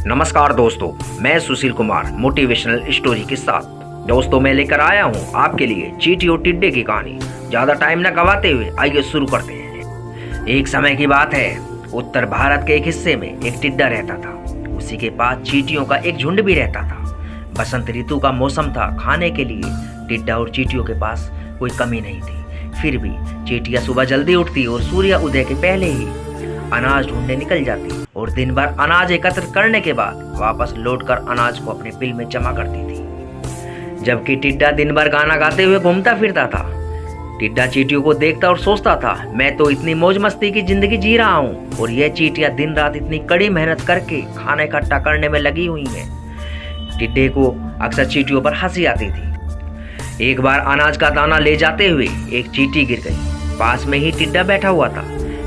नमस्कार दोस्तों, मैं सुशील कुमार मोटिवेशनल स्टोरी के साथ। दोस्तों, मैं लेकर आया हूँ आपके लिए चींटी और टिड्डे की कहानी। ज़्यादा टाइम न गवाते हुए आइए शुरू करते हैं। एक समय की बात है, उत्तर भारत के एक हिस्से में एक टिड्डा रहता था। उसी के पास चींटियों का एक झुंड भी रहता था। बसंत ऋतु का मौसम था। खाने के लिए टिड्डा और चींटियों के पास कोई कमी नहीं थी। फिर भी चींटियाँ सुबह जल्दी उठती और सूर्य उदय के पहले ही अनाज ढूंढने निकल जाती और दिन भर अनाज एकत्र करने के बाद वापस लौटकर अनाज को अपने बिल में जमा करती थी। जबकि टिड्डा दिन भर गाना गाते हुए घूमता फिरता था। टिड्डा चींटियों को देखता और सोचता था, मैं तो इतनी मौज मस्ती की जिंदगी जी रहा हूँ और यह चींटियां दिन रात इतनी कड़ी मेहनत करके खाना इकट्ठा करने में लगी हुई हैं। टिड्डे को अक्सर चींटियों पर हंसी आती थी। एक बार अनाज का दाना ले जाते हुए एक चींटी गिर गई। पास में ही टिड्डा बैठा हुआ था।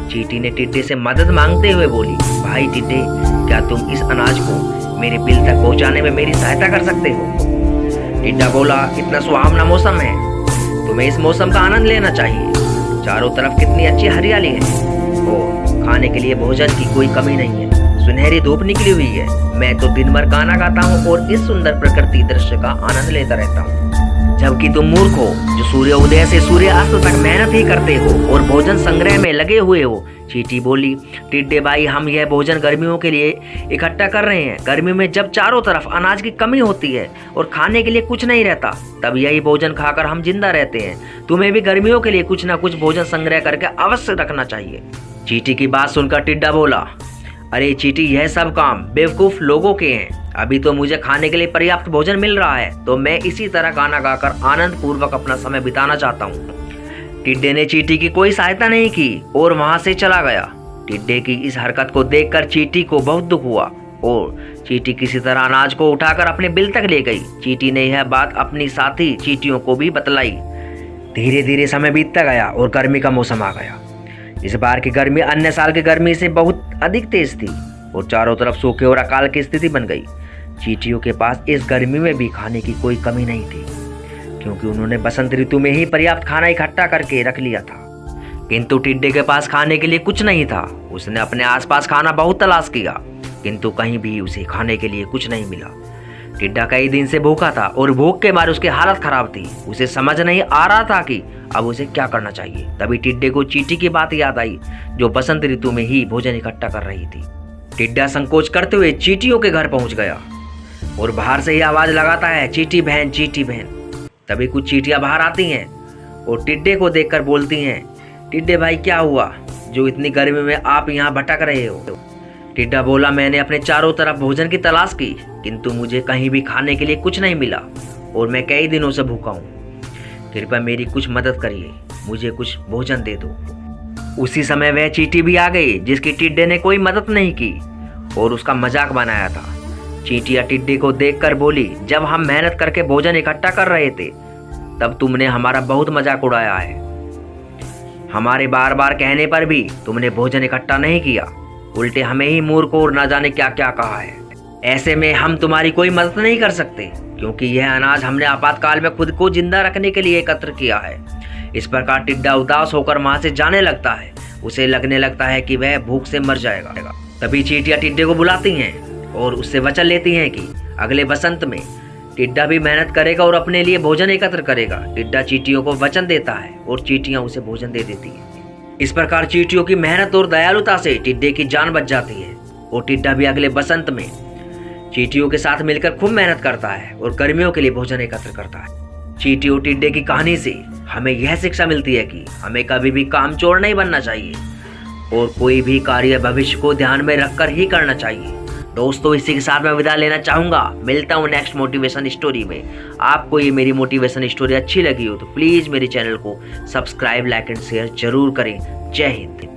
चींटी ने टिड्डे से मदद मांगते हुए बोली, भाई टिड्डे, क्या तुम इस अनाज को मेरे बिल तक पहुंचाने में मेरी सहायता कर सकते हो? टिड्डा बोला, इतना सुहावना मौसम है, तुम्हें इस मौसम का आनंद लेना चाहिए। चारों तरफ कितनी अच्छी हरियाली है और खाने के लिए भोजन की कोई कमी नहीं है। सुनहरी धूप निकली हुई है। मैं तो दिन भर गाना गाता हूँ और इस सुंदर प्रकृति दृश्य का आनंद लेता रहता हूँ, जबकि तुम मूर्ख हो जो सूर्य उदय से सूर्य अस्त तक मेहनत ही करते हो और भोजन संग्रह में लगे हुए हो। चींटी बोली, टिड्डे भाई, हम यह भोजन गर्मियों के लिए इकट्ठा कर रहे हैं। गर्मी में जब चारों तरफ अनाज की कमी होती है और खाने के लिए कुछ नहीं रहता, तब यही भोजन खाकर हम जिंदा रहते हैं। तुम्हें भी गर्मियों के लिए कुछ ना कुछ भोजन संग्रह करके अवश्य रखना चाहिए। चींटी की बात सुनकर टिड्डा बोला, अरे चींटी, यह सब काम बेवकूफ लोगों के हैं। अभी तो मुझे खाने के लिए पर्याप्त भोजन मिल रहा है, तो मैं इसी तरह गाना गाकर आनंद पूर्वक अपना समय बिताना चाहता हूँ। टिड्डे ने चींटी की कोई सहायता नहीं की और वहां से चला गया। टिड्डे की इस हरकत को देखकर चींटी को बहुत दुख हुआ और चींटी किसी तरह अनाज को उठाकर अपने बिल तक ले गई। चींटी ने यह बात अपनी साथी चींटियों को भी बतलाई। धीरे धीरे समय बीतता गया और गर्मी का मौसम आ गया। इस बार की गर्मी अन्य साल की गर्मी से बहुत अधिक तेज थी और चारों तरफ सूखे और अकाल की स्थिति बन गई। चींटियों के पास इस गर्मी में भी खाने की कोई कमी नहीं थी, क्योंकि उन्होंने बसंत ऋतु में ही पर्याप्त खाना इकट्ठा करके रख लिया था। किंतु टिड्डे के पास खाने के लिए कुछ नहीं था। उसने अपने आसपास खाना बहुत तलाश किया, किंतु कहीं भी उसे खाने के लिए कुछ नहीं मिला। टिड्डा कई दिन से भूखा था और भूख के मारे उसकी हालत खराब थी। उसे समझ नहीं आ रहा था कि अब उसे क्या करना चाहिए। तभी टिड्डे को चींटी की बात याद आई, जो बसंत ऋतु में ही भोजन इकट्ठा कर रही थी। टिड्डा संकोच करते हुए चींटियों के घर पहुंच गया और बाहर से ही आवाज लगाता है, चींटी बहन, चींटी बहन। तभी कुछ चींटियां बाहर आती हैं और टिड्डे को देखकर बोलती हैं, टिड्डे भाई, क्या हुआ जो इतनी गर्मी में आप यहाँ भटक रहे हो? टिड्डा बोला, मैंने अपने चारों तरफ भोजन की तलाश की, किंतु मुझे कहीं भी खाने के लिए कुछ नहीं मिला और मैं कई दिनों से भूखा हूँ। कृपया मेरी कुछ मदद करिए, मुझे कुछ भोजन दे दो। उसी समय वह चींटी भी आ गई जिसकी टिड्डे ने कोई मदद नहीं की और उसका मजाक बनाया था। चींटियां टिड्डे को देखकर बोली, जब हम मेहनत करके भोजन इकट्ठा कर रहे थे, तब तुमने हमारा बहुत मजाक उड़ाया है। हमारे बार बार कहने पर भी तुमने भोजन इकट्ठा नहीं किया, उल्टे हमें ही मूर्ख और न जाने क्या क्या कहा है। ऐसे में हम तुम्हारी कोई मदद नहीं कर सकते, क्योंकि यह अनाज हमने आपातकाल में खुद को जिंदा रखने के लिए एकत्र किया है। इस प्रकार टिड्डा उदास होकर वहां से जाने लगता है। उसे लगने लगता है कि वह भूख से मर जाएगा। तभी चींटियां टिड्डे को बुलाती हैं और उससे वचन लेती हैं कि अगले बसंत में टिड्डा भी मेहनत करेगा और अपने लिए भोजन एकत्र करेगा। टिड्डा चींटियों को वचन देता है और चींटियां उसे भोजन दे देती हैं। इस प्रकार चींटियों की मेहनत और दयालुता से टिड्डे की जान बच जाती है और टिड्डा भी अगले बसंत में चींटियों के साथ मिलकर खूब मेहनत करता है और गर्मियों के लिए भोजन एकत्र करता है। चींटी और टिड्डे की कहानी से हमें यह शिक्षा मिलती है कि हमें कभी भी कामचोर नहीं बनना चाहिए और कोई भी कार्य भविष्य को ध्यान में रखकर ही करना चाहिए। दोस्तों, इसी के साथ मैं विदा लेना चाहूँगा। मिलता हूँ नेक्स्ट मोटिवेशन स्टोरी में। आपको ये मेरी मोटिवेशन स्टोरी अच्छी लगी हो तो प्लीज़ मेरे चैनल को सब्सक्राइब, लाइक एंड शेयर जरूर करें। जय हिंद।